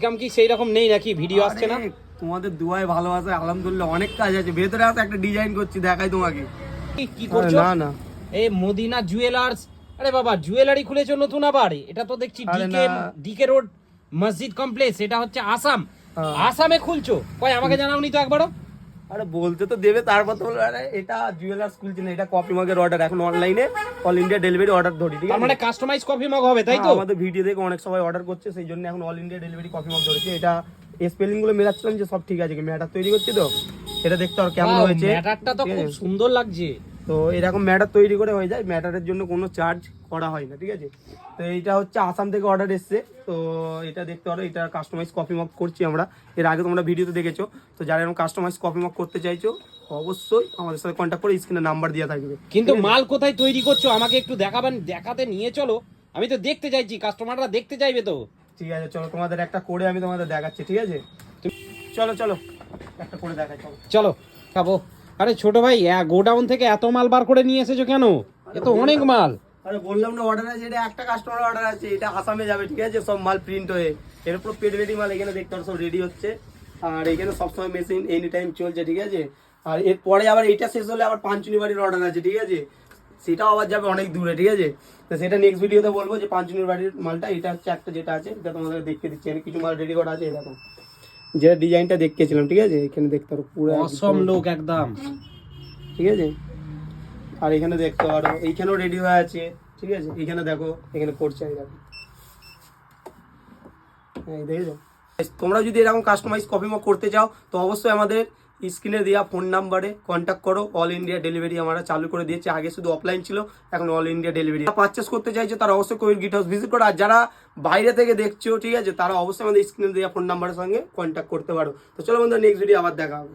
Income কি সেই রকম নেই নাকি? ভিডিও আসছে না? তোমাদের দুয়ায় ভালোবাসা আলহামদুলিল্লাহ অনেক কাজ আছে। ভেতরে আছে একটা ডিজাইন করছি, দেখাই তোমাকে। কি করছো? না না, এই মদিনা জুয়েলার্স। আরে বাবা, জুয়েলারি খুলেছো নতুন আবার? এটা তো দেখছি ডিকে রোড মসজিদ কমপ্লেক্স। এটা হচ্ছে আসাম। আসামে খুলছো? কই আমাকে জানাওনি তো একবারও। আরে বলতে তো দেবে, তারপর তো বলবে আরে এটা জুয়েলার্স খুলছি না, এটা কফি মগের অর্ডার। এখন অনলাইনে অল ইন্ডিয়া ডেলিভারি অর্ডার ধরি, ঠিক তার আছে? মানে কাস্টমাইজ কফি মগ হবে, তাই তো? আমাদের ভিডিও দেখে অনেক সবাই অর্ডার করছে, সেই জন্য এখন all India delivery coffee mug ধরেছি। এটা স্পেলিং গুলো মেলাচ্ছিলাম যে সব ঠিক আছে কি। ম্যাটার তৈরি করছি তো, এটা দেখতে আর কেমন হয়েছে। ম্যাটারটা তো খুব সুন্দর লাগছে। তো এরকম ম্যাটার তৈরি করে হয়ে যায়, ম্যাটারের জন্য কোনো চার্জ করা হয় না, ঠিক আছে? তো এইটা হচ্ছে আসাম থেকে অর্ডার এসছে। তো এটা দেখতে পারো, এটা কাস্টমাইজ কফি মগ করছি আমরা। এর আগে তোমরা ভিডিওতে দেখেছো। তো যারা এরকম কাস্টমাইজ কফি মগ করতে চাইছো অবশ্যই আমাদের সাথে কন্ট্যাক্ট করে স্ক্রিনে নাম্বার দেওয়া থাকবে। কিন্তু মাল কোথায় তৈরি করছো আমাকে একটু দেখাবেন, দেখাতে নিয়ে চলো। আমি তো দেখতে চাইছি, কাস্টমাররা দেখতে চাইবে তো। ঠিক আছে চলো, তোমাদের একটা করে আমি তোমাদের দেখাচ্ছি, ঠিক আছে? চলো চলো একটা করে দেখাই, চলো চলো খাবো। আরে ছোট ভাই, গোডাউন থেকে এত মাল বার করে নিয়ে এসেছো কেন? এ তো অনেক মাল। আরে বললাম না অর্ডার আছে, এটা একটা কাস্টমার অর্ডার আছে, এটা আসামে যাবে, ঠিক আছে? সব মাল প্রিন্ট হয়ে এর পুরো পেড রেডি মাল এখানে দেখতে পারো সব রেডি হচ্ছে। আর এখানে সবসময় মেশিন এনি টাইম চলছে, ঠিক আছে? আর এরপরে আবার এইটা শেষ হলে আবার পাঁচুনি বাড়ির অর্ডার আছে, ঠিক আছে? সেটাও আবার যাবে অনেক দূরে, ঠিক আছে? তো সেটা নেক্সট ভিডিওতে বলবো যে পাঁচুনি বাড়ির মালটা। এটা হচ্ছে একটা যেটা আছে, এটা তোমাদের দেখতে দিচ্ছি আমি। কিছু মাল রেডি করা আছে এরকম, যেটা ডিজাইনটা দেখিয়েছিলাম, ঠিক আছে? এখানে দেখতে পারো পুরো অসম লোক একদম, ঠিক আছে? আর এখানে দেখতে পারো এইখানেও রেডি হয়ে আছে, ঠিক আছে? এখানে দেখো, এখানে পড়ছে, এই দেখো, এই দেখেছো? তোমরা যদি এরকম কাস্টমাইজ কপি মগ করতে চাও তো অবশ্যই আমাদের স্ক্রিনে দেওয়া ফোন নাম্বারে কন্ট্যাক্ট করো। অল ইন্ডিয়া ডেলিভারি আমরা চালু করে দিয়েছি। আগে শুধু অফলাইন ছিল, এখন অল ইন্ডিয়া ডেলিভারি। পারচেস করতে চাইছো তারা অবশ্যই কোয়েল গিট হাউস ভিজিট করো। আর যারা বাইরে থেকে দেখছো, ঠিক আছে, তারা অবশ্যই আমাদের স্ক্রিনে দেওয়া ফোন নাম্বারের সঙ্গে কন্ট্যাক্ট করতে পারো। তো চলো বন্ধুরা, নেক্সট ভিডিও আবার দেখা হবে।